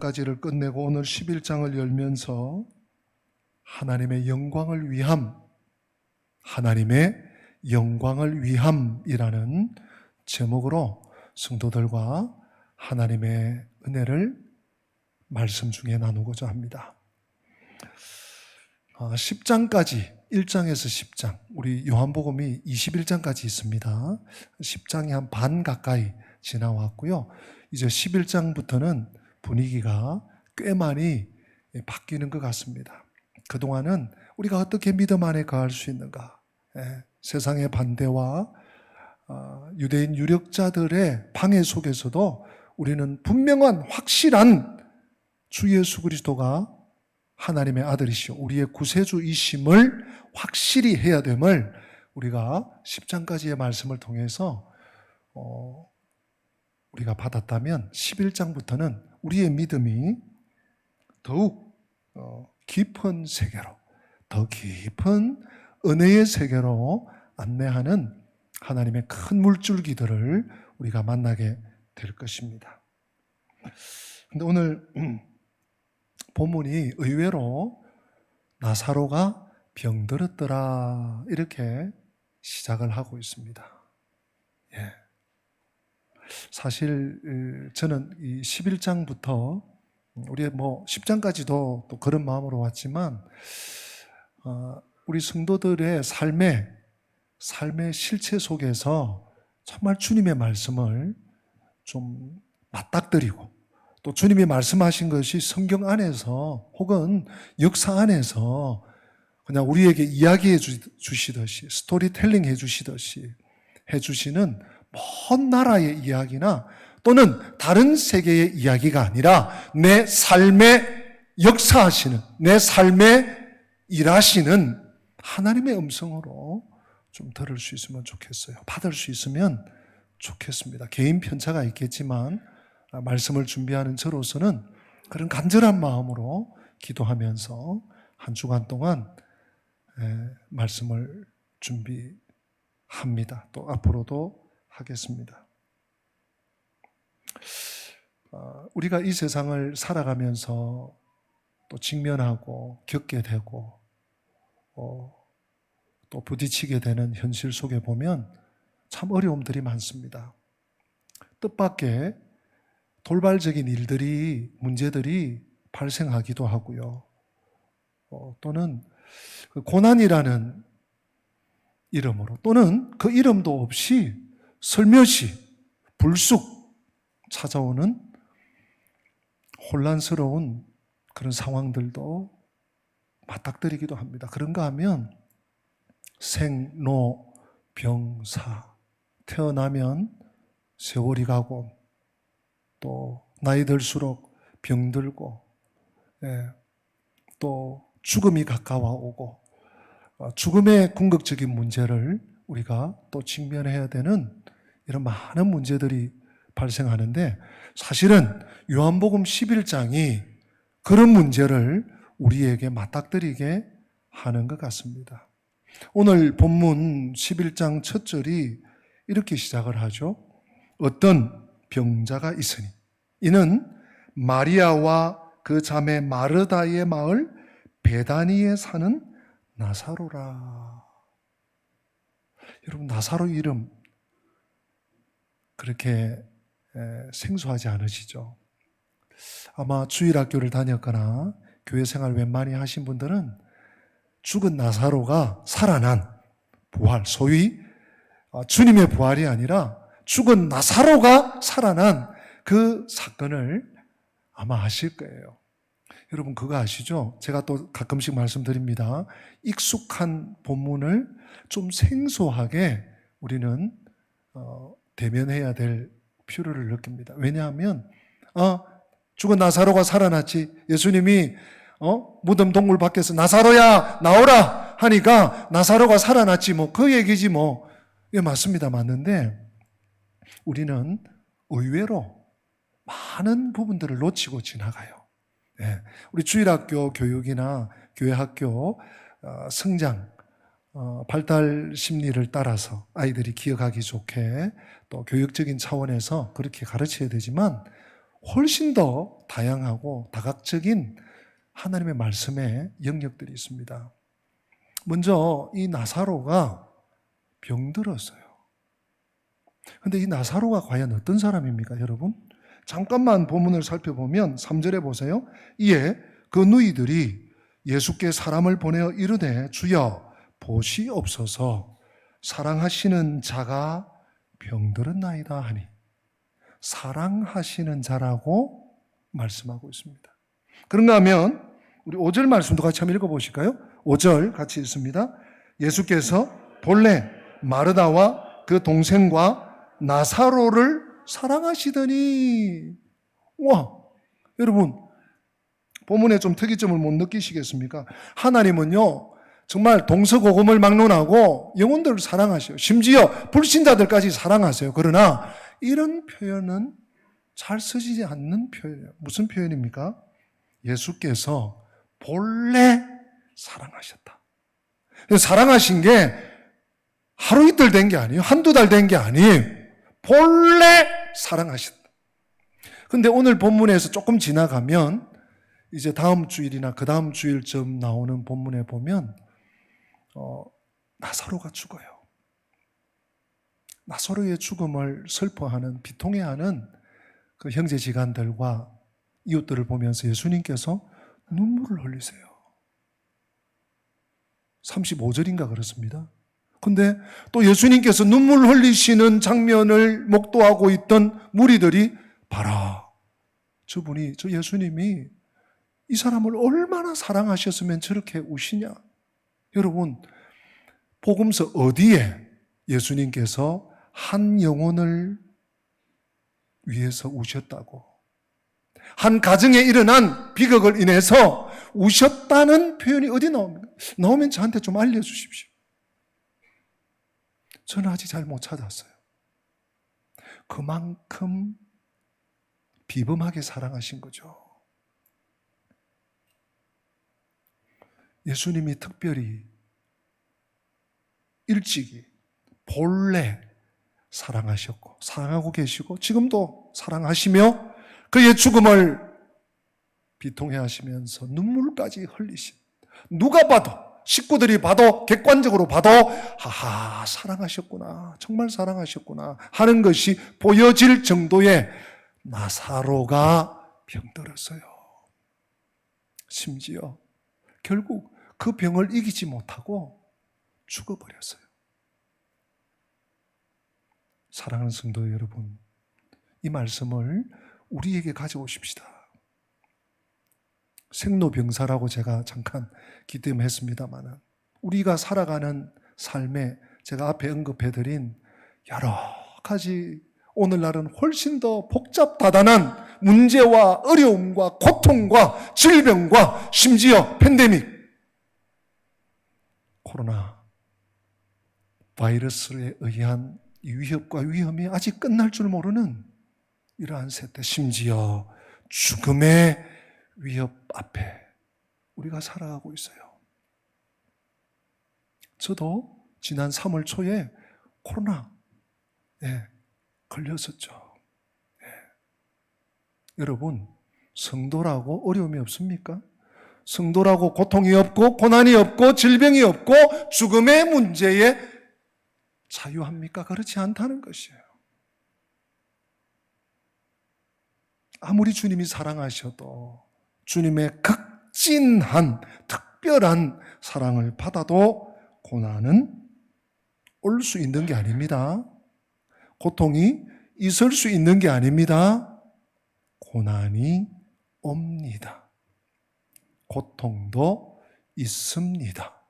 까지를 끝내고 오늘 11장을 열면서 하나님의 영광을 위함이라는 제목으로 성도들과 하나님의 은혜를 말씀 중에 나누고자 합니다. 10장까지 1장에서 10장, 우리 요한복음이 21장까지 있습니다. 10장이 한 반 가까이 지나왔고요. 이제 11장부터는 분위기가 꽤 많이 바뀌는 것 같습니다. 그동안은 우리가 어떻게 믿음 안에 거할 수 있는가, 세상의 반대와 유대인 유력자들의 방해 속에서도 우리는 분명한 확실한 주 예수 그리스도가 하나님의 아들이시오, 우리의 구세주이심을 확실히 해야 됨을 우리가 10장까지의 말씀을 통해서 우리가 받았다면 11장부터는 우리의 믿음이 더욱 깊은 세계로, 더 깊은 은혜의 세계로 안내하는 하나님의 큰 물줄기들을 우리가 만나게 될 것입니다. 그런데 오늘 본문이 의외로 나사로가 병들었더라 이렇게 시작을 하고 있습니다. 사실 저는 이 11장부터 우리 10장까지도 또 그런 마음으로 왔지만 우리 성도들의 삶의 실체 속에서 정말 주님의 말씀을 좀 맞닥뜨리고, 또 주님이 말씀하신 것이 성경 안에서 혹은 역사 안에서 그냥 우리에게 이야기해 주시듯이, 스토리텔링 해 주시듯이 해주시는 먼 나라의 이야기나 또는 다른 세계의 이야기가 아니라 내 삶에 역사하시는, 내 삶에 일하시는 하나님의 음성으로 좀 들을 수 있으면 좋겠어요. 받을 수 있으면 좋겠습니다. 개인 편차가 있겠지만 말씀을 준비하는 저로서는 그런 간절한 마음으로 기도하면서 한 주간 동안 말씀을 준비합니다. 또 앞으로도 하겠습니다. 우리가 이 세상을 살아가면서 또 직면하고 겪게 되고 또 부딪히게 되는 현실 속에 보면 참 어려움들이 많습니다. 뜻밖의 돌발적인 일들이, 문제들이 발생하기도 하고요. 또는 고난이라는 이름으로, 또는 그 이름도 없이 슬며시 불쑥 찾아오는 혼란스러운 그런 상황들도 맞닥뜨리기도 합니다. 그런가 하면 생로 병사, 태어나면 세월이 가고 또 나이 들수록 병들고 또 죽음이 가까워 오고 죽음의 궁극적인 문제를 우리가 또 직면해야 되는 이런 많은 문제들이 발생하는데, 사실은 요한복음 11장이 그런 문제를 우리에게 맞닥뜨리게 하는 것 같습니다. 오늘 본문 11장 첫 절이 이렇게 시작을 하죠. 어떤 병자가 있으니 이는 마리아와 그 자매 마르다의 마을 베다니에 사는 나사로라. 여러분, 나사로 이름 그렇게 생소하지 않으시죠? 아마 주일학교를 다녔거나 교회 생활 웬만히 하신 분들은 죽은 나사로가 살아난 부활, 소위 주님의 부활이 아니라 죽은 나사로가 살아난 그 사건을 아마 아실 거예요. 여러분, 그거 아시죠? 제가 또 가끔씩 말씀드립니다. 익숙한 본문을 좀 생소하게 우리는 대면해야 될 필요를 느낍니다. 왜냐하면 죽은 나사로가 살아났지, 예수님이 무덤 동굴 밖에서 나사로야 나오라 하니까 나사로가 살아났지, 그 얘기지 예, 맞습니다. 맞는데 우리는 의외로 많은 부분들을 놓치고 지나가요. 우리 주일학교 교육이나 교회학교 성장 발달 심리를 따라서 아이들이 기억하기 좋게 또 교육적인 차원에서 그렇게 가르쳐야 되지만, 훨씬 더 다양하고 다각적인 하나님의 말씀의 영역들이 있습니다. 먼저 이 나사로가 병들었어요. 그런데 이 나사로가 과연 어떤 사람입니까, 여러분? 잠깐만 본문을 살펴보면 3절에 보세요. 이에 그 누이들이 예수께 사람을 보내어 이르되 주여 보시옵소서 사랑하시는 자가 병들었나이다 하니, 사랑하시는 자라고 말씀하고 있습니다. 그런가 하면 우리 5절 말씀도 같이 한번 읽어보실까요? 5절 같이 읽습니다. 예수께서 본래 마르다와 그 동생과 나사로를 사랑하시더니, 와, 여러분 본문에 좀 특이점을 못 느끼시겠습니까? 하나님은요 정말 동서고금을 막론하고 영혼들을 사랑하셔요. 심지어 불신자들까지 사랑하세요. 그러나 이런 표현은 잘 쓰지 않는 표현이에요. 무슨 표현입니까? 예수께서 본래 사랑하셨다. 사랑하신 게 하루 이틀 된 게 아니에요. 한두 달 된 게 아니에요. 본래 사랑하셨다. 근데 오늘 본문에서 조금 지나가면 이제 다음 주일이나 그 다음 주일쯤 나오는 본문에 보면 나사로가 죽어요. 나사로의 죽음을 슬퍼하는, 비통해하는 그 형제지간들과 이웃들을 보면서 예수님께서 눈물을 흘리세요. 35절인가 그렇습니다. 근데 또 예수님께서 눈물 흘리시는 장면을 목도하고 있던 무리들이, 봐라, 저분이, 저 예수님이 이 사람을 얼마나 사랑하셨으면 저렇게 우시냐. 여러분, 복음서 어디에 예수님께서 한 영혼을 위해서 우셨다고, 한 가정에 일어난 비극을 인해서 우셨다는 표현이 어디 나옵니까? 나오면 저한테 좀 알려주십시오. 저는 아직 잘 못 찾았어요. 그만큼 비범하게 사랑하신 거죠. 예수님이 특별히 일찍이 본래 사랑하셨고 사랑하고 계시고 지금도 사랑하시며 그의 죽음을 비통해 하시면서 눈물까지 흘리신, 누가 봐도, 식구들이 봐도, 객관적으로 봐도 하하, 사랑하셨구나, 정말 사랑하셨구나 하는 것이 보여질 정도의 나사로가 병들었어요. 심지어 결국 그 병을 이기지 못하고 죽어버렸어요. 사랑하는 성도 여러분, 이 말씀을 우리에게 가져오십시다. 생로병사라고 제가 잠깐 기대했습니다만, 우리가 살아가는 삶에 제가 앞에 언급해드린 여러 가지 오늘날은 훨씬 더 복잡다단한 문제와 어려움과 고통과 질병과 심지어 팬데믹, 코로나 바이러스에 의한 위협과 위험이 아직 끝날 줄 모르는 이러한 세대, 심지어 죽음의 위협 앞에 우리가 살아가고 있어요. 저도 지난 3월 초에 코로나에 걸렸었죠. 여러분, 성도라고 어려움이 없습니까? 성도라고 고통이 없고 고난이 없고 질병이 없고 죽음의 문제에 자유합니까? 그렇지 않다는 것이에요. 아무리 주님이 사랑하셔도 주님의 극진한 특별한 사랑을 받아도 고난은 올 수 있는 게 아닙니다. 고통이 있을 수 있는 게 아닙니다. 고난이 옵니다. 고통도 있습니다.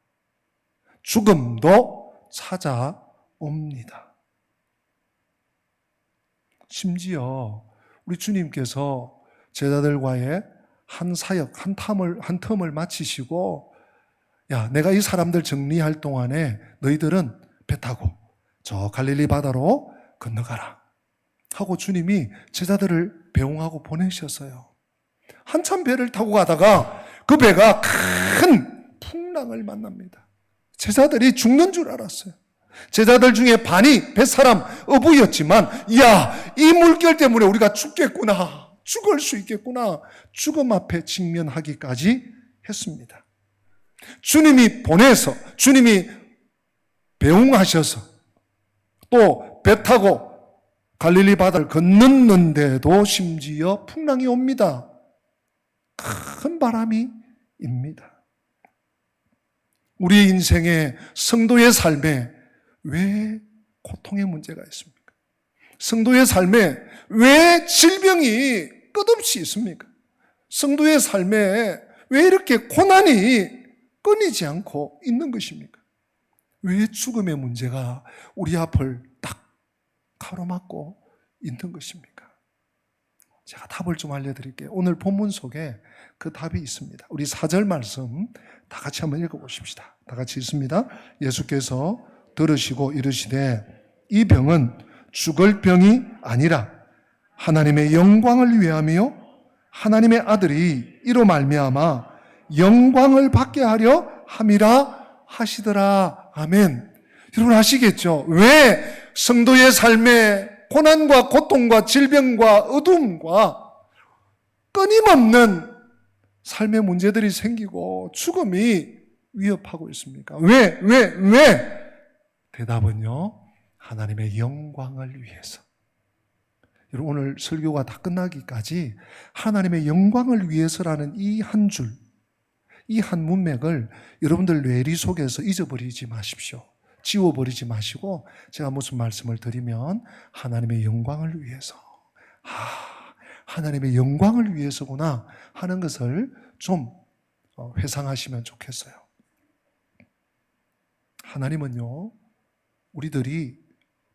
죽음도 찾아옵니다. 심지어 우리 주님께서 제자들과의 한 사역, 한 텀을 마치시고, 야, 내가 이 사람들 정리할 동안에 너희들은 배 타고 저 갈릴리 바다로 건너가라 하고 주님이 제자들을 배웅하고 보내셨어요. 한참 배를 타고 가다가 그 배가 큰 풍랑을 만납니다. 제자들이 죽는 줄 알았어요. 제자들 중에 반이 뱃사람 어부였지만, 이야, 이 물결 때문에 우리가 죽겠구나, 죽을 수 있겠구나. 죽음 앞에 직면하기까지 했습니다. 주님이 보내서, 주님이 배웅하셔서 또 배 타고 갈릴리 바다를 건넜는데도 심지어 풍랑이 옵니다. 큰 바람이 입니다. 우리 인생의 성도의 삶에 왜 고통의 문제가 있습니까? 성도의 삶에 왜 질병이 끝없이 있습니까? 성도의 삶에 왜 이렇게 고난이 끊이지 않고 있는 것입니까? 왜 죽음의 문제가 우리 앞을 딱 가로막고 있는 것입니까? 제가 답을 좀 알려드릴게요. 오늘 본문 속에 그 답이 있습니다. 우리 4절 말씀 다 같이 한번 읽어보십시다. 다 같이 읽습니다. 예수께서 들으시고 이르시되 이 병은 죽을 병이 아니라 하나님의 영광을 위함이요 하나님의 아들이 이로 말미암아 영광을 받게 하려 함이라 하시더라. 아멘. 여러분 아시겠죠? 왜 성도의 삶에 고난과 고통과 질병과 어둠과 끊임없는 삶의 문제들이 생기고 죽음이 위협하고 있습니까? 왜? 대답은요, 하나님의 영광을 위해서. 여러분 오늘 설교가 다 끝나기까지 하나님의 영광을 위해서라는 이 한 줄, 이 한 문맥을 여러분들 뇌리 속에서 잊어버리지 마십시오. 지워버리지 마시고 제가 무슨 말씀을 드리면 하나님의 영광을 위해서, 하나님의 영광을 위해서구나 하는 것을 좀 회상하시면 좋겠어요. 하나님은요, 우리들이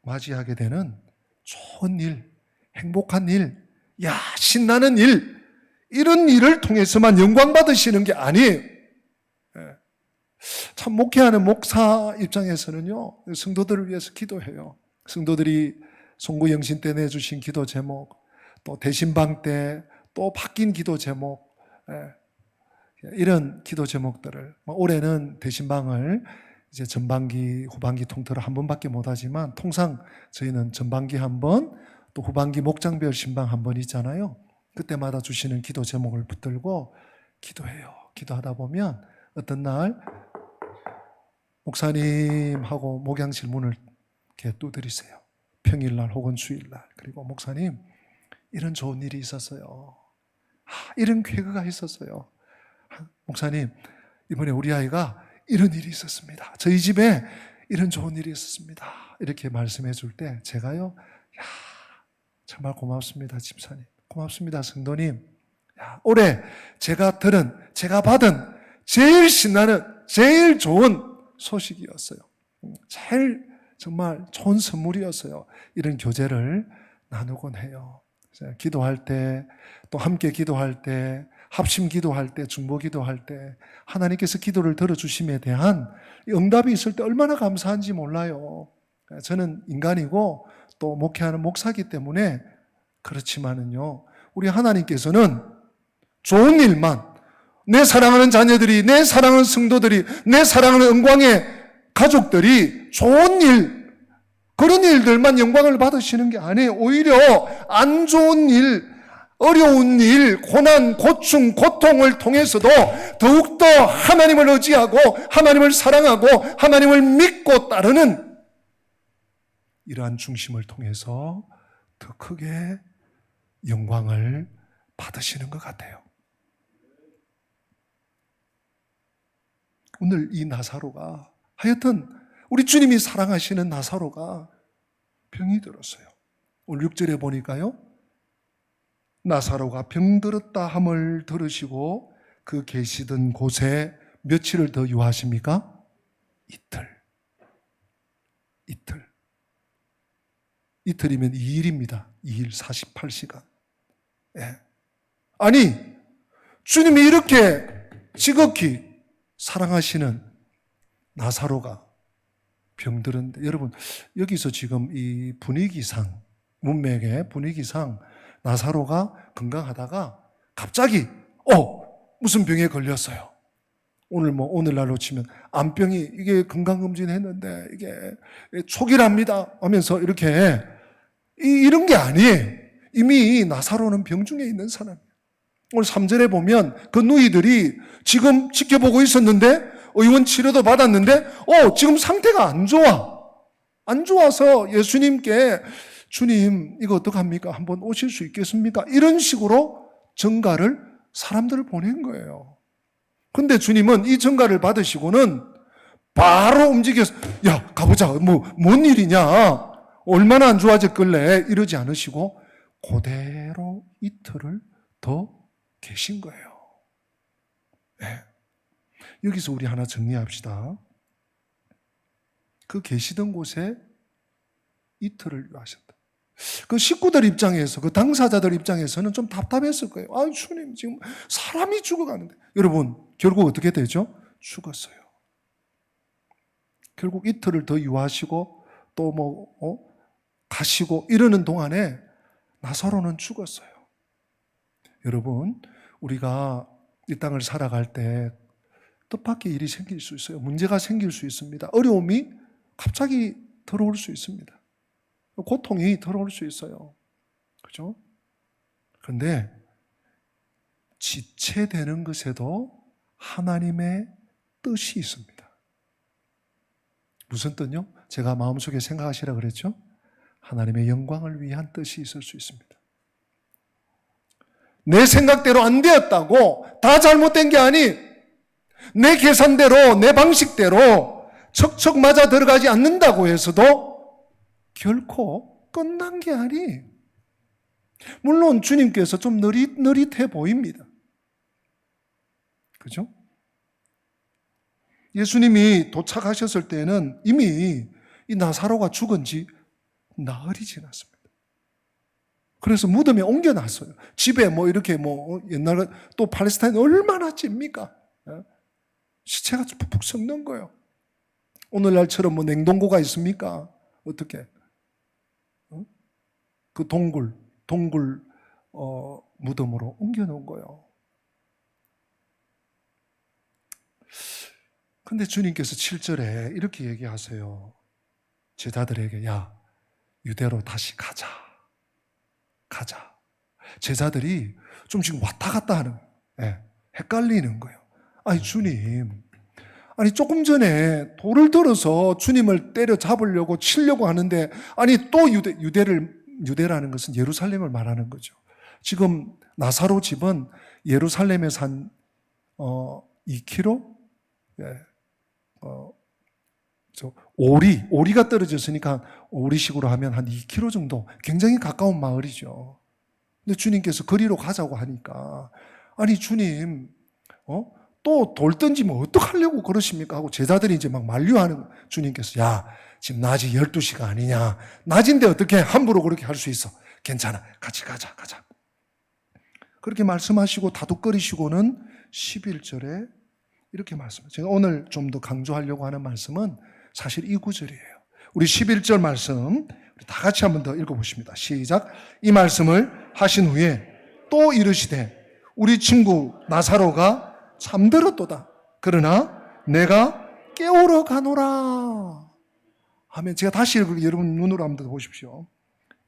맞이하게 되는 좋은 일, 행복한 일, 신나는 일, 이런 일을 통해서만 영광 받으시는 게 아니에요. 참 목회하는 목사 입장에서는요, 성도들을 위해서 기도해요. 성도들이 송구 영신 때 내주신 기도 제목, 또 대신방 때 또 바뀐 기도 제목, 이런 기도 제목들을, 올해는 대신방을 이제 전반기, 후반기 통틀어 한 번밖에 못하지만 통상 저희는 전반기 한 번, 또 후반기 목장별 신방 한 번 있잖아요. 그때마다 주시는 기도 제목을 붙들고 기도해요. 기도하다 보면 어떤 날 목사님하고 목양실 문을 이렇게 두드리세요. 평일날 혹은 주일날. 그리고 목사님, 이런 좋은 일이 있었어요. 이런 쾌거가 있었어요. 목사님, 이번에 우리 아이가 이런 일이 있었습니다. 저희 집에 이런 좋은 일이 있었습니다. 이렇게 말씀해 줄 때 제가요, 정말 고맙습니다, 집사님. 고맙습니다, 성도님. 올해 제가 받은 제일 신나는, 제일 좋은 소식이었어요. 제일 정말 좋은 선물이었어요. 이런 교제를 나누곤 해요. 기도할 때, 또 함께 기도할 때, 합심 기도할 때, 중보 기도할 때 하나님께서 기도를 들어주심에 대한 응답이 있을 때 얼마나 감사한지 몰라요. 저는 인간이고 또 목회하는 목사이기 때문에 그렇지만은요, 우리 하나님께서는 좋은 일만, 내 사랑하는 자녀들이, 내 사랑하는 성도들이, 내 사랑하는 영광의 가족들이 좋은 일, 그런 일들만 영광을 받으시는 게 아니에요. 오히려 안 좋은 일, 어려운 일, 고난, 고충, 고통을 통해서도 더욱더 하나님을 의지하고 하나님을 사랑하고 하나님을 믿고 따르는 이러한 중심을 통해서 더 크게 영광을 받으시는 것 같아요. 오늘 이 나사로가, 하여튼 우리 주님이 사랑하시는 나사로가 병이 들었어요. 오늘 6절에 보니까요, 나사로가 병들었다 함을 들으시고 그 계시던 곳에 며칠을 더 유하십니까? 이틀이면 2일입니다. 2일 48시간. 아니, 주님이 이렇게 지극히 사랑하시는 나사로가 병들었는데, 여러분 여기서 지금 이 분위기상, 문맥의 분위기상 나사로가 건강하다가 갑자기 무슨 병에 걸렸어요. 오늘날로 치면 암병이, 이게 건강검진 했는데 이게 초기랍니다 하면서 이렇게, 이런 게 아니에요. 이미 나사로는 병중에 있는 사람이에요. 오늘 3절에 보면 그 누이들이 지금 지켜보고 있었는데 의원 치료도 받았는데 지금 상태가 안 좋아. 안 좋아서 예수님께 주님 이거 어떡합니까? 한번 오실 수 있겠습니까? 이런 식으로 전가를 사람들을 보낸 거예요. 근데 주님은 이 전가를 받으시고는 바로 움직여서 야 가보자. 뭔 일이냐? 얼마나 안 좋아졌길래 이러지 않으시고 그대로 이틀을 더 계신 거예요. 네. 여기서 우리 하나 정리합시다. 그 계시던 곳에 이틀을 하셨다. 그 식구들 입장에서, 그 당사자들 입장에서는 좀 답답했을 거예요. 아, 주님, 지금 사람이 죽어가는데. 여러분, 결국 어떻게 되죠? 죽었어요. 결국 이틀을 더 유하시고, 또 가시고, 이러는 동안에 나사로는 죽었어요. 여러분, 우리가 이 땅을 살아갈 때 뜻밖의 일이 생길 수 있어요. 문제가 생길 수 있습니다. 어려움이 갑자기 들어올 수 있습니다. 고통이 들어올 수 있어요. 그죠? 그런데 지체되는 것에도 하나님의 뜻이 있습니다. 무슨 뜻요? 제가 마음속에 생각하시라 그랬죠? 하나님의 영광을 위한 뜻이 있을 수 있습니다. 내 생각대로 안 되었다고 다 잘못된 게 아니, 내 계산대로, 내 방식대로 척척 맞아 들어가지 않는다고 해서도 결코 끝난 게 아니. 물론 주님께서 좀 느릿해 보입니다. 그죠? 예수님이 도착하셨을 때는 이미 이 나사로가 죽은 지 나흘이 지났습니다. 그래서 무덤에 옮겨놨어요. 집에 이렇게 옛날 또 팔레스타인 얼마나 찝니까? 시체가 푹푹 썩는 거예요. 오늘날처럼 냉동고가 있습니까? 어떻게? 그 동굴 무덤으로 옮겨놓은 거예요. 근데 주님께서 7절에 이렇게 얘기하세요. 제자들에게 야, 유대로 다시 가자. 제자들이 좀 지금 왔다 갔다 하는 거예요. 헷갈리는 거예요. 아니 주님, 아니 조금 전에 돌을 들어서 주님을 때려잡으려고 치려고 하는데 아니 또 유대라는 것은 예루살렘을 말하는 거죠. 지금 나사로 집은 예루살렘에서 한 2km? 오리가 떨어졌으니까 오리식으로 하면 한 2km 정도, 굉장히 가까운 마을이죠. 근데 주님께서 거리로 가자고 하니까 아니 주님 또 돌 던지면 어떡하려고 그러십니까? 하고 제자들이 이제 막 만류하는 주님께서 야 지금 낮이 12시가 아니냐, 낮인데 어떻게 함부로 그렇게 할 수 있어? 괜찮아, 같이 가자. 그렇게 말씀하시고 다독거리시고는 11절에 이렇게 말씀해요. 제가 오늘 좀 더 강조하려고 하는 말씀은 사실 이 구절이에요. 우리 11절 말씀 다 같이 한번 더 읽어보십니다. 시작. 이 말씀을 하신 후에 또 이르시되 우리 친구 나사로가 잠들었도다. 그러나 내가 깨우러 가노라 하면, 제가 다시 읽을게요. 여러분 눈으로 한번 보십시오.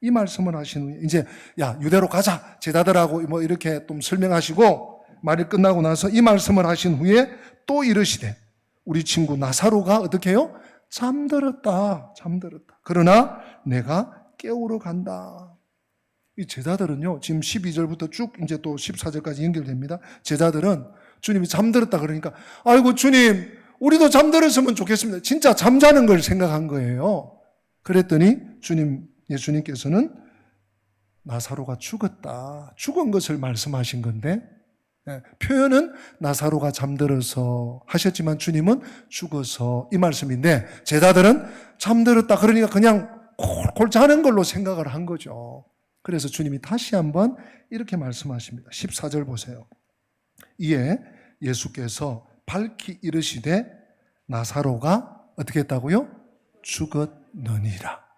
이 말씀을 하신 후에 이제 야 유대로 가자 제자들하고 이렇게 좀 설명하시고 말이 끝나고 나서 이 말씀을 하신 후에 또 이르시되 우리 친구 나사로가 어떻게 해요? 잠들었다. 그러나 내가 깨우러 간다. 이 제자들은요, 지금 12절부터 쭉 이제 또 14절까지 연결됩니다. 제자들은 주님이 잠들었다 그러니까 아이고 주님, 우리도 잠들었으면 좋겠습니다. 진짜 잠자는 걸 생각한 거예요. 그랬더니 예수님께서는 나사로가 죽었다. 죽은 것을 말씀하신 건데, 표현은 나사로가 잠들어서 하셨지만 주님은 죽어서 이 말씀인데, 제자들은 잠들었다 그러니까 그냥 콜콜 자는 걸로 생각을 한 거죠. 그래서 주님이 다시 한번 이렇게 말씀하십니다. 14절 보세요. 이에 예수께서 밝히 이르시되 나사로가 어떻게 했다고요? 죽었느니라.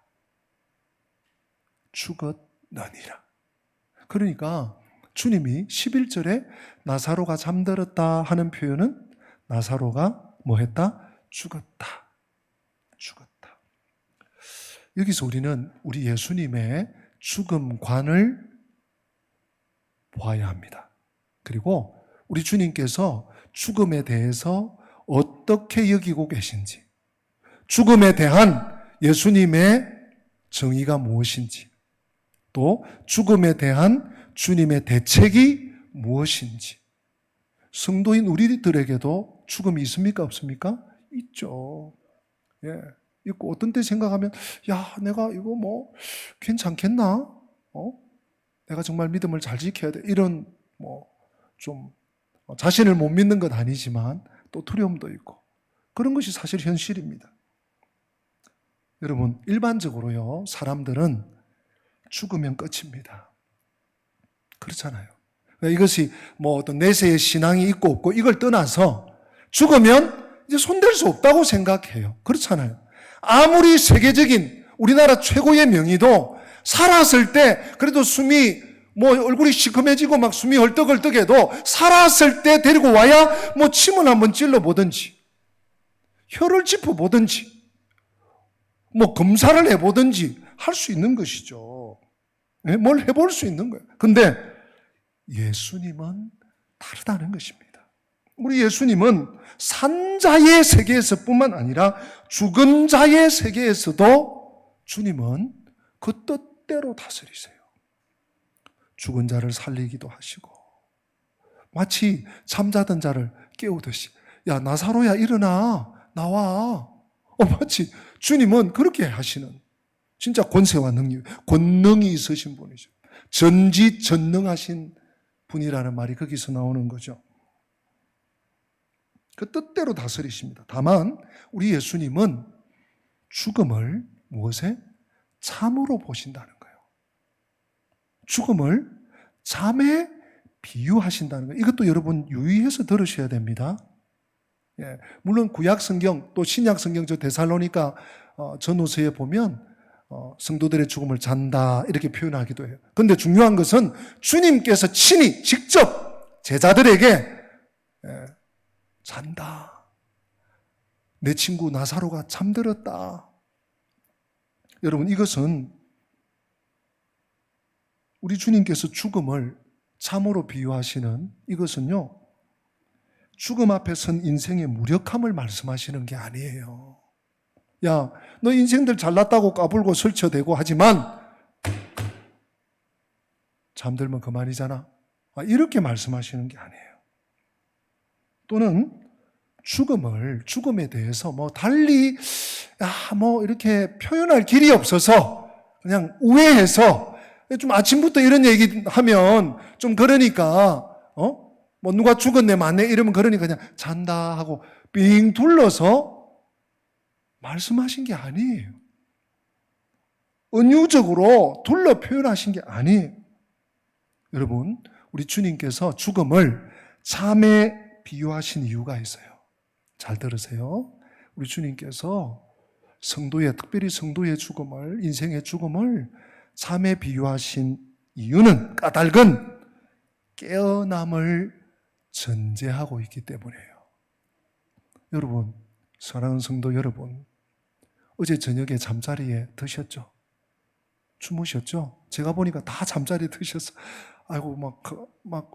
그러니까 주님이 11절에 나사로가 잠들었다 하는 표현은 나사로가 뭐 했다? 죽었다. 여기서 우리는 우리 예수님의 죽음관을 보아야 합니다. 그리고 우리 주님께서 죽음에 대해서 어떻게 여기고 계신지, 죽음에 대한 예수님의 정의가 무엇인지, 또 죽음에 대한 주님의 대책이 무엇인지. 성도인 우리들에게도 죽음이 있습니까? 없습니까? 있죠. 예, 있고 어떤 때 생각하면 야, 내가 이거 뭐 괜찮겠나? 내가 정말 믿음을 잘 지켜야 돼. 이런 좀 자신을 못 믿는 건 아니지만 또 두려움도 있고 그런 것이 사실 현실입니다. 여러분, 일반적으로요, 사람들은 죽으면 끝입니다. 그렇잖아요. 이것이 뭐 어떤 내세의 신앙이 있고 없고 이걸 떠나서 죽으면 이제 손댈 수 없다고 생각해요. 그렇잖아요. 아무리 세계적인 우리나라 최고의 명의도 살았을 때 그래도 숨이 뭐 얼굴이 시커매지고 막 숨이 헐떡헐떡해도 살았을 때 데리고 와야 뭐 침을 한번 찔러보든지 혀를 짚어보든지 뭐 검사를 해보든지 할 수 있는 것이죠. 뭘 해볼 수 있는 거예요. 근데 예수님은 다르다는 것입니다. 우리 예수님은 산자의 세계에서 뿐만 아니라 죽은 자의 세계에서도 주님은 그 뜻대로 다스리세요. 죽은 자를 살리기도 하시고 마치 잠자던 자를 깨우듯이 야, 나사로야 일어나 나와. 마치 주님은 그렇게 하시는 진짜 권세와 능력, 권능이 있으신 분이죠. 전지전능하신 분이라는 말이 거기서 나오는 거죠. 그 뜻대로 다스리십니다. 다만 우리 예수님은 죽음을 무엇에? 참으로 보신다는 거예요. 죽음을 잠에 비유하신다는 거예요. 이것도 여러분 유의해서 들으셔야 됩니다. 예, 물론 구약 성경 또 신약 성경 저 데살로니가 전후서에 보면 성도들의 죽음을 잔다 이렇게 표현하기도 해요. 그런데 중요한 것은 주님께서 친히 직접 제자들에게 잔다. 내 친구 나사로가 잠들었다. 여러분, 이것은 우리 주님께서 죽음을 참으로 비유하시는 이것은요, 죽음 앞에 선 인생의 무력함을 말씀하시는 게 아니에요. 야, 너 인생들 잘났다고 까불고 설쳐대고 하지만 잠들면 그만이잖아. 이렇게 말씀하시는 게 아니에요. 또는 죽음에 대해서 달리 이렇게 표현할 길이 없어서 그냥 우회해서 좀 아침부터 이런 얘기 하면 좀 그러니까 누가 죽었네 맞네 이러면 그러니까 그냥 잔다 하고 빙 둘러서 말씀하신 게 아니에요. 은유적으로 둘러 표현하신 게 아니에요. 여러분, 우리 주님께서 죽음을 잠에 비유하신 이유가 있어요. 잘 들으세요. 우리 주님께서 특별히 성도의 죽음을, 인생의 죽음을 잠에 비유하신 이유는 까닭은 깨어남을 전제하고 있기 때문이에요. 여러분, 사랑하는 성도 여러분, 어제 저녁에 잠자리에 드셨죠? 주무셨죠? 제가 보니까 다 잠자리에 드셨어. 아이고, 막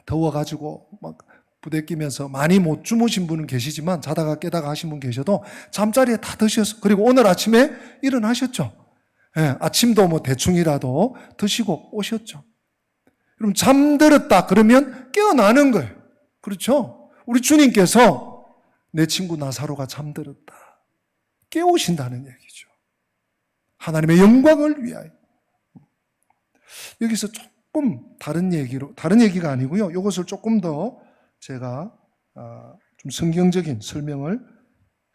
더워가지고 막 부대끼면서 많이 못 주무신 분은 계시지만 자다가 깨다가 하신 분 계셔도 잠자리에 다 드셨어. 그리고 오늘 아침에 일어나셨죠? 예, 아침도 대충이라도 드시고 오셨죠? 그럼 잠들었다 그러면 깨어나는 거예요. 그렇죠? 우리 주님께서 내 친구 나사로가 잠들었다. 깨우신다는 얘기죠. 하나님의 영광을 위하여. 여기서 조금 다른 얘기가 아니고요. 이것을 조금 더 제가 좀 성경적인 설명을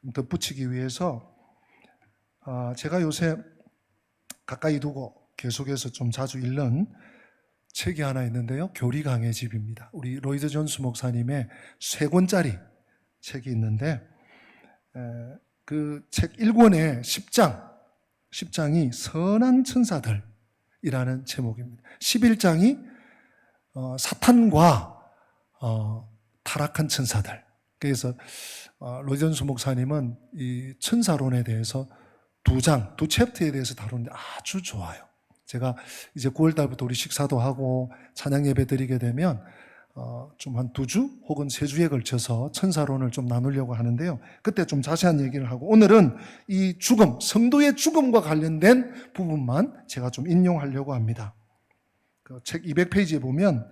좀 덧붙이기 위해서 제가 요새 가까이 두고 계속해서 좀 자주 읽는 책이 하나 있는데요. 교리강의 집입니다. 우리 로이드 존스 목사님의 3권짜리 책이 있는데 그 책 1권의 10장이 선한 천사들이라는 제목입니다. 11장이 사탄과 타락한 천사들. 그래서 로이드 존스 목사님은 이 천사론에 대해서 두 챕터에 대해서 다루는데 아주 좋아요. 제가 이제 9월 달부터 우리 식사도 하고 찬양 예배 드리게 되면 좀 한 2주 혹은 3주에 걸쳐서 천사론을 좀 나누려고 하는데요. 그때 좀 자세한 얘기를 하고, 오늘은 이 죽음, 성도의 죽음과 관련된 부분만 제가 좀 인용하려고 합니다. 그 책 200페이지에 보면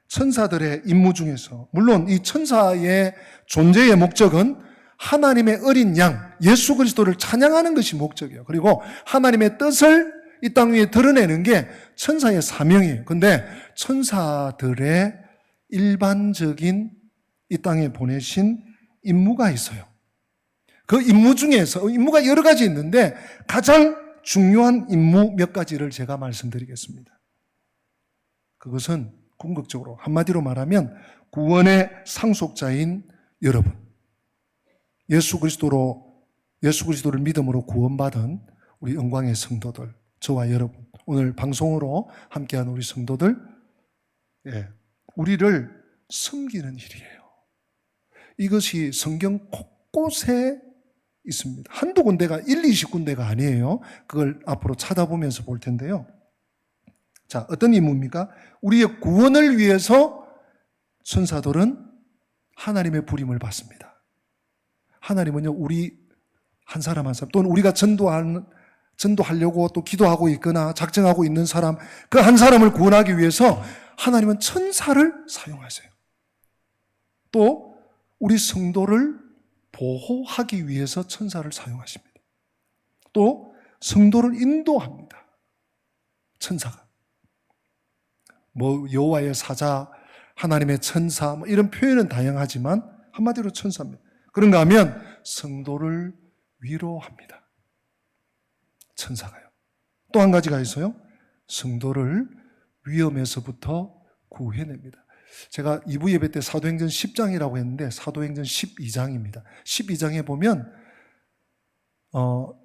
천사들의 임무 중에서, 물론 이 천사의 존재의 목적은 하나님의 어린 양 예수 그리스도를 찬양하는 것이 목적이에요. 그리고 하나님의 뜻을 이 땅 위에 드러내는 게 천사의 사명이에요. 근데 천사들의 일반적인 이 땅에 보내신 임무가 있어요. 그 임무 중에서, 임무가 여러 가지 있는데 가장 중요한 임무 몇 가지를 제가 말씀드리겠습니다. 그것은 궁극적으로 한마디로 말하면 구원의 상속자인 여러분, 예수 그리스도를 믿음으로 구원받은 우리 영광의 성도들, 저와 여러분, 오늘 방송으로 함께한 우리 성도들, 우리를 섬기는 일이에요. 이것이 성경 곳곳에 있습니다. 한두 군데가 20군데가 아니에요. 그걸 앞으로 찾아보면서 볼 텐데요. 자, 어떤 임무입니까? 우리의 구원을 위해서 천사들은 하나님의 부림을 받습니다. 하나님은요, 우리 한 사람 한 사람, 또는 우리가 전도하려고 또 기도하고 있거나 작정하고 있는 사람, 그 한 사람을 구원하기 위해서 하나님은 천사를 사용하세요. 또 우리 성도를 보호하기 위해서 천사를 사용하십니다. 또 성도를 인도합니다. 천사가. 여호와의 사자, 하나님의 천사, 이런 표현은 다양하지만 한마디로 천사입니다. 그런가 하면 성도를 위로합니다. 천사가요. 또 한 가지가 있어요. 성도를 위험에서부터 구해냅니다. 제가 2부 예배 때 사도행전 10장이라고 했는데 사도행전 12장입니다. 12장에 보면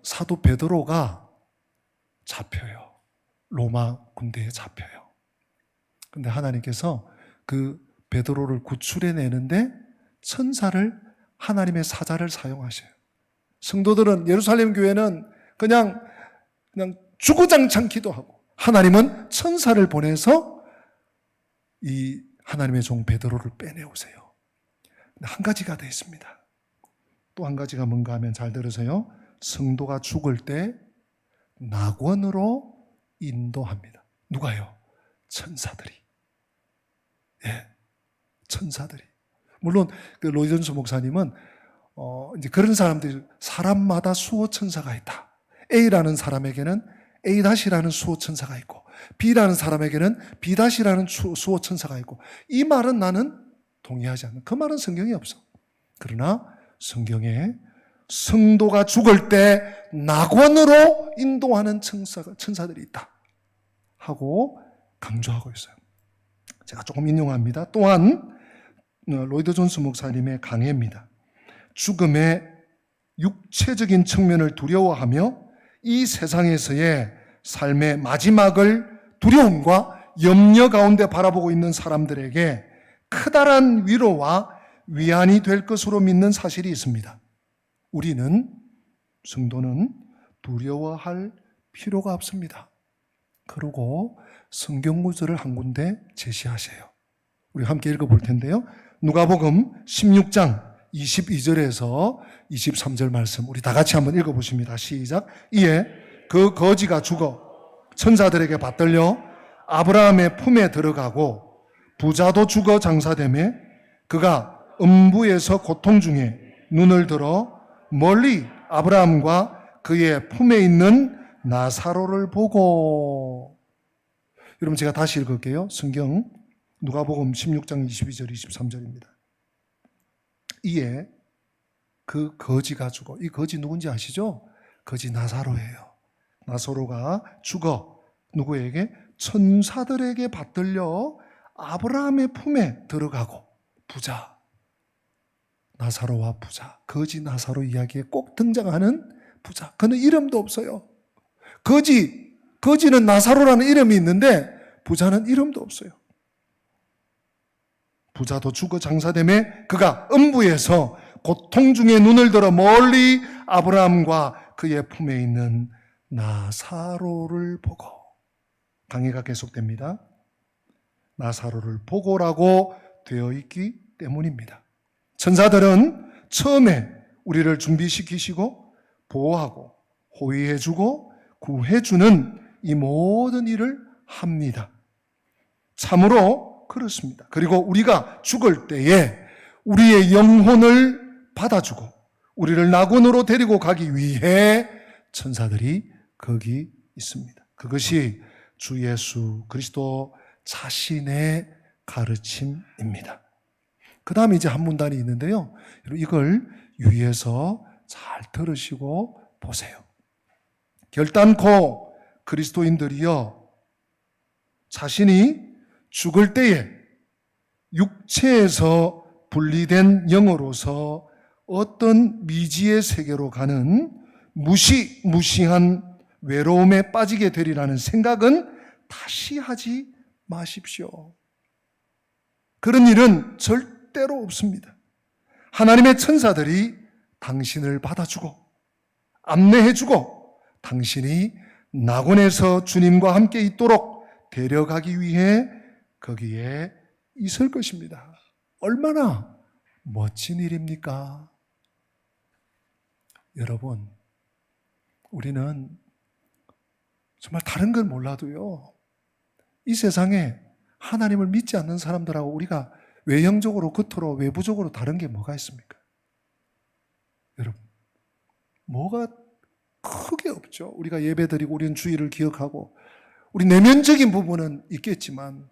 사도 베드로가 잡혀요. 로마 군대에 잡혀요. 근데 하나님께서 그 베드로를 구출해내는데 천사를, 하나님의 사자를 사용하셔요. 성도들은, 예루살렘 교회는 그냥 주구장창 기도하고, 하나님은 천사를 보내서 이 하나님의 종 베드로를 빼내오세요. 근데 한 가지가 더 있습니다. 또 한 가지가 뭔가 하면 잘 들으세요. 성도가 죽을 때 낙원으로 인도합니다. 누가요? 천사들이. 천사들이. 물론 그 로이전스 목사님은 이제 그런 사람들이, 사람마다 수호 천사가 있다. A라는 사람에게는 A-라는 수호 천사가 있고, B라는 사람에게는 B-라는 수호 천사가 있고, 이 말은 나는 동의하지 않는, 그 말은 성경에 없어. 그러나 성경에 성도가 죽을 때 낙원으로 인도하는 천사들이 있다 하고 강조하고 있어요. 제가 조금 인용합니다. 또한 로이드 존스 목사님의 강해입니다. 죽음의 육체적인 측면을 두려워하며 이 세상에서의 삶의 마지막을 두려움과 염려 가운데 바라보고 있는 사람들에게 커다란 위로와 위안이 될 것으로 믿는 사실이 있습니다. 우리는, 성도는 두려워할 필요가 없습니다. 그리고 성경 구절을 한 군데 제시하세요. 우리 함께 읽어볼 텐데요. 누가복음 16장 22절에서 23절 말씀, 우리 다 같이 한번 읽어보십니다. 시작. 이에 그 거지가 죽어 천사들에게 받들려 아브라함의 품에 들어가고 부자도 죽어 장사되매 그가 음부에서 고통 중에 눈을 들어 멀리 아브라함과 그의 품에 있는 나사로를 보고. 여러분, 제가 다시 읽을게요. 성경 누가복음 16장 22절 23절입니다. 이에 그 거지가 죽어. 이 거지 누군지 아시죠? 거지 나사로예요. 나사로가 죽어 누구에게? 천사들에게 받들려 아브라함의 품에 들어가고. 부자, 나사로와 부자, 거지 나사로 이야기에 꼭 등장하는 부자. 그는 이름도 없어요. 거지는 나사로라는 이름이 있는데 부자는 이름도 없어요. 부자도 죽어 장사되매 그가 음부에서 고통 중에 눈을 들어 멀리 아브라함과 그의 품에 있는 나사로를 보고. 방해가 계속됩니다. 나사로를 보고라고 되어 있기 때문입니다. 천사들은 처음에 우리를 준비시키시고 보호하고 호위해주고 구해주는 이 모든 일을 합니다. 참으로 그렇습니다. 그리고 우리가 죽을 때에 우리의 영혼을 받아주고 우리를 낙원으로 데리고 가기 위해 천사들이 거기 있습니다. 그것이 주 예수 그리스도 자신의 가르침입니다. 그 다음에 이제 한 문단이 있는데요. 이걸 유의해서 잘 들으시고 보세요. 결단코 그리스도인들이여 자신이 죽을 때에 육체에서 분리된 영으로서 어떤 미지의 세계로 가는 무시무시한 외로움에 빠지게 되리라는 생각은 다시 하지 마십시오. 그런 일은 절대로 없습니다. 하나님의 천사들이 당신을 받아주고 안내해주고 당신이 낙원에서 주님과 함께 있도록 데려가기 위해 거기에 있을 것입니다. 얼마나 멋진 일입니까? 여러분, 우리는 정말 다른 건 몰라도요, 이 세상에 하나님을 믿지 않는 사람들하고 우리가 외형적으로, 겉으로, 외부적으로 다른 게 뭐가 있습니까? 여러분, 뭐가 크게 없죠. 우리가 예배드리고 우리는 주일을 기억하고 우리 내면적인 부분은 있겠지만,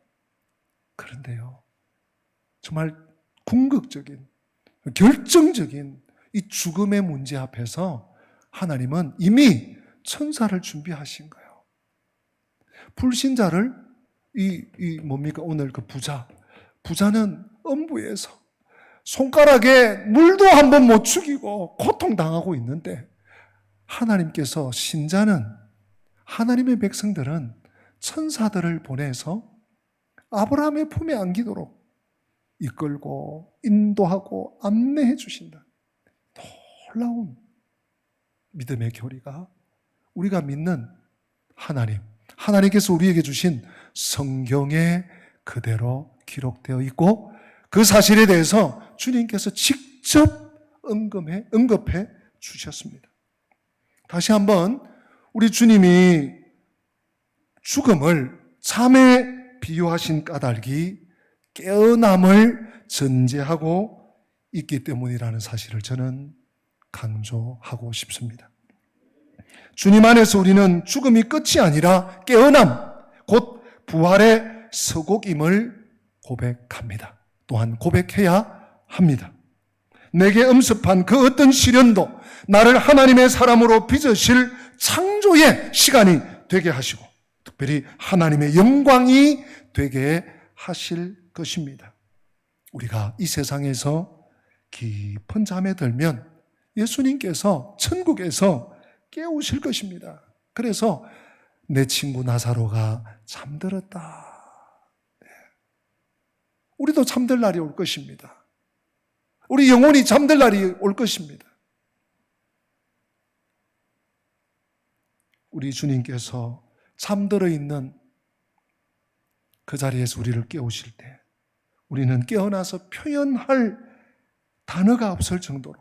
그런데요, 정말 궁극적인, 결정적인 이 죽음의 문제 앞에서 하나님은 이미 천사를 준비하신 거예요. 불신자를 뭡니까? 오늘 그 부자는 음부에서 손가락에 물도 한 번 못 죽이고 고통당하고 있는데, 하나님께서 신자는, 하나님의 백성들은 천사들을 보내서 아브라함의 품에 안기도록 이끌고 인도하고 안내해 주신다. 놀라운 믿음의 교리가 우리가 믿는 하나님께서 우리에게 주신 성경에 그대로 기록되어 있고, 그 사실에 대해서 주님께서 직접 언급해 주셨습니다. 다시 한번 우리 주님이 죽음을 잠에 비유하신 까닭이 깨어남을 전제하고 있기 때문이라는 사실을 저는 강조하고 싶습니다. 주님 안에서 우리는 죽음이 끝이 아니라 깨어남, 곧 부활의 서곡임을 고백합니다. 또한 고백해야 합니다. 내게 엄습한 그 어떤 시련도 나를 하나님의 사람으로 빚으실 창조의 시간이 되게 하시고, 특별히 하나님의 영광이 되게 하실 것입니다. 우리가 이 세상에서 깊은 잠에 들면 예수님께서 천국에서 깨우실 것입니다. 그래서 내 친구 나사로가 잠들었다. 우리도 잠들 날이 올 것입니다. 우리 영혼이 잠들 날이 올 것입니다. 우리 주님께서 잠들어 있는 그 자리에서 우리를 깨우실 때 우리는 깨어나서 표현할 단어가 없을 정도로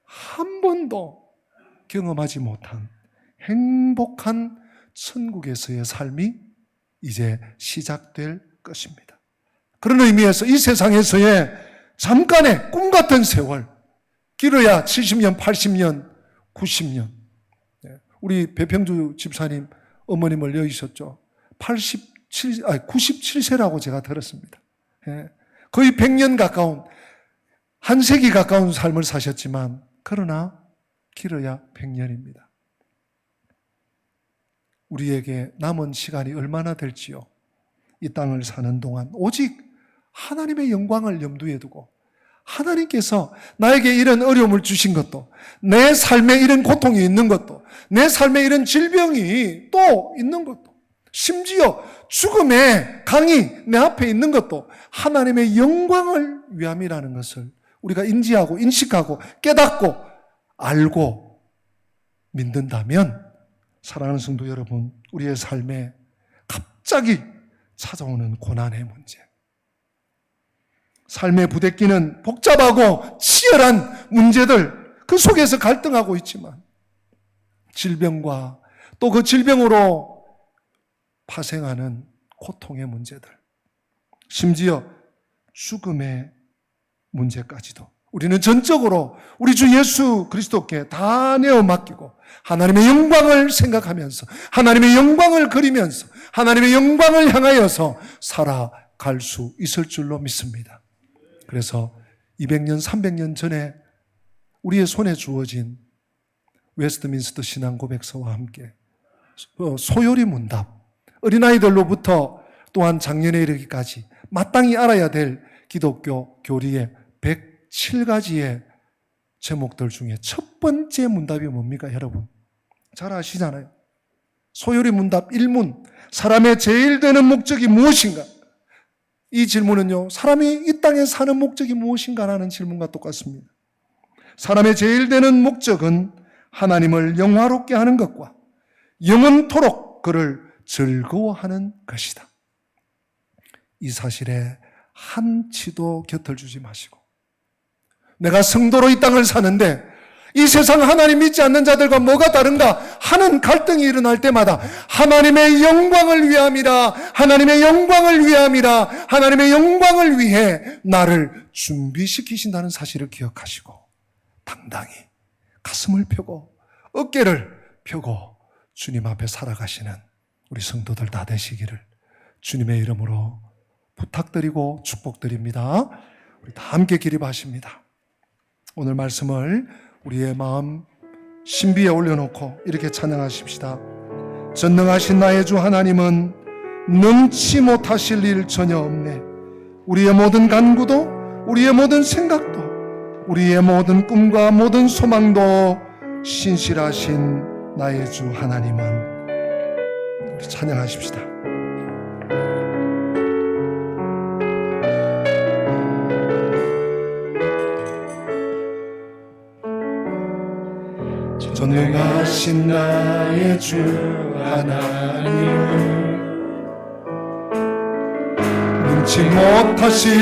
한 번도 경험하지 못한 행복한 천국에서의 삶이 이제 시작될 것입니다. 그런 의미에서 이 세상에서의 잠깐의 꿈 같은 세월, 길어야 70년, 80년, 90년. 우리 배평주 집사님 어머님을 여의셨죠. 97세라고 제가 들었습니다. 거의 100년 가까운, 한 세기 가까운 삶을 사셨지만, 그러나 길어야 100년입니다. 우리에게 남은 시간이 얼마나 될지요? 이 땅을 사는 동안 오직 하나님의 영광을 염두에 두고, 하나님께서 나에게 이런 어려움을 주신 것도, 내 삶에 이런 고통이 있는 것도, 내 삶에 이런 질병이 또 있는 것도, 심지어 죽음의 강이 내 앞에 있는 것도 하나님의 영광을 위함이라는 것을 우리가 인지하고 인식하고 깨닫고 알고 믿는다면, 사랑하는 성도 여러분, 우리의 삶에 갑자기 찾아오는 고난의 문제. 삶의 부대끼는 복잡하고 치열한 문제들, 그 속에서 갈등하고 있지만 질병과 또 그 질병으로 파생하는 고통의 문제들, 심지어 죽음의 문제까지도 우리는 전적으로 우리 주 예수 그리스도께 다 내어 맡기고 하나님의 영광을 생각하면서 하나님의 영광을 그리면서 하나님의 영광을 향하여서 살아갈 수 있을 줄로 믿습니다. 그래서 200년, 300년 전에 우리의 손에 주어진 웨스트민스터 신앙고백서와 함께 소요리 문답, 어린아이들로부터 또한 작년에 이르기까지 마땅히 알아야 될 기독교 교리의 107가지의 제목들 중에 첫 번째 문답이 뭡니까, 여러분? 잘 아시잖아요. 소요리 문답 1문, 사람의 제일 되는 목적이 무엇인가? 이 질문은요, 사람이 이 땅에 사는 목적이 무엇인가 라는 질문과 똑같습니다. 사람의 제일 되는 목적은 하나님을 영화롭게 하는 것과 영원토록 그를 즐거워하는 것이다. 이 사실에 한치도 곁을 주지 마시고, 내가 성도로 이 땅을 사는데 이 세상 하나님 믿지 않는 자들과 뭐가 다른가 하는 갈등이 일어날 때마다 하나님의 영광을 위함이라, 하나님의 영광을 위함이라, 하나님의 영광을 위해 나를 준비시키신다는 사실을 기억하시고 당당히 가슴을 펴고 어깨를 펴고 주님 앞에 살아가시는 우리 성도들 다 되시기를 주님의 이름으로 부탁드리고 축복드립니다. 우리 다 함께 기립하십니다. 오늘 말씀을 우리의 마음 신비에 올려놓고 이렇게 찬양하십시다. 전능하신 나의 주 하나님은 능치 못하실 일 전혀 없네. 우리의 모든 간구도, 우리의 모든 생각도, 우리의 모든 꿈과 모든 소망도 신실하신 나의 주 하나님은, 우리 찬양하십시다. 전능하신 나의 주 하나님은 능치 못하실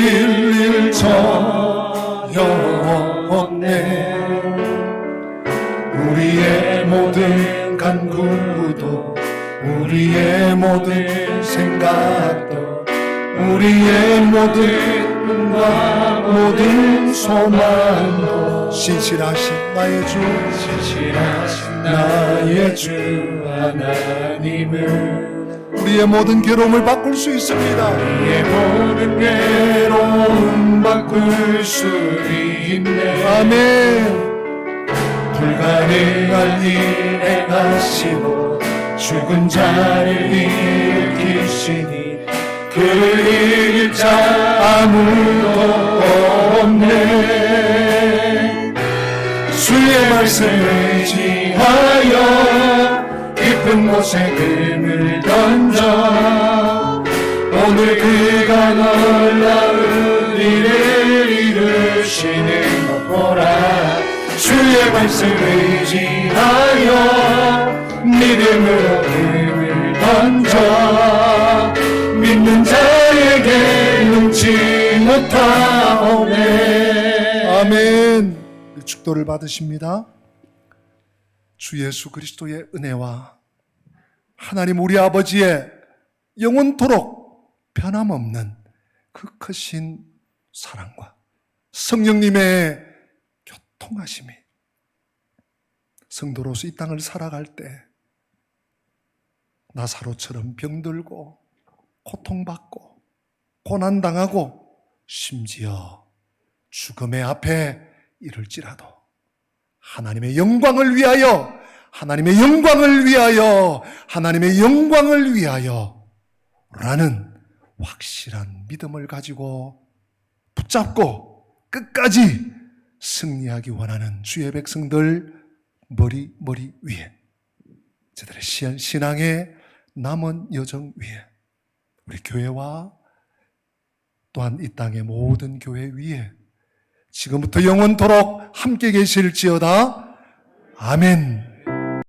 일 전혀 없네. 우리의 모든 간구도, 우리의 모든 생각도, 우리의 모든 꿈과 모든 소망도 신실하신 나의 주, 신실하신 나의 주 하나님은 우리의 모든 괴로움을 바꿀 수 있습니다. 우리의 모든 괴로움 바꿀 수 있네. 아멘. 불가능한 일 행하시고 죽은 자를 일으키시니 그를 이길 자 아무도 없네. 주의 말씀을 의지하여 깊은 곳에 금을 던져 오늘 그가 놀라운 일을 이루시는 것 보라. 주의 말씀을 의지하여 믿음으로 금을 던져 믿는 자에게 능치 못하오네. 아멘. 축도를 받으십니다. 주 예수 그리스도의 은혜와 하나님 우리 아버지의 영원토록 변함없는 그 크신 사랑과 성령님의 교통하심이 성도로서 이 땅을 살아갈 때 나사로처럼 병들고 고통받고 고난당하고 심지어 죽음의 앞에 이를지라도 하나님의 영광을 위하여, 하나님의 영광을 위하여, 하나님의 영광을 위하여 라는 확실한 믿음을 가지고 붙잡고 끝까지 승리하기 원하는 주의 백성들 머리 위에, 저들의 신앙의 남은 여정 위에, 우리 교회와 또한 이 땅의 모든 교회 위에 지금부터 영원토록 함께 계실지어다. 아멘.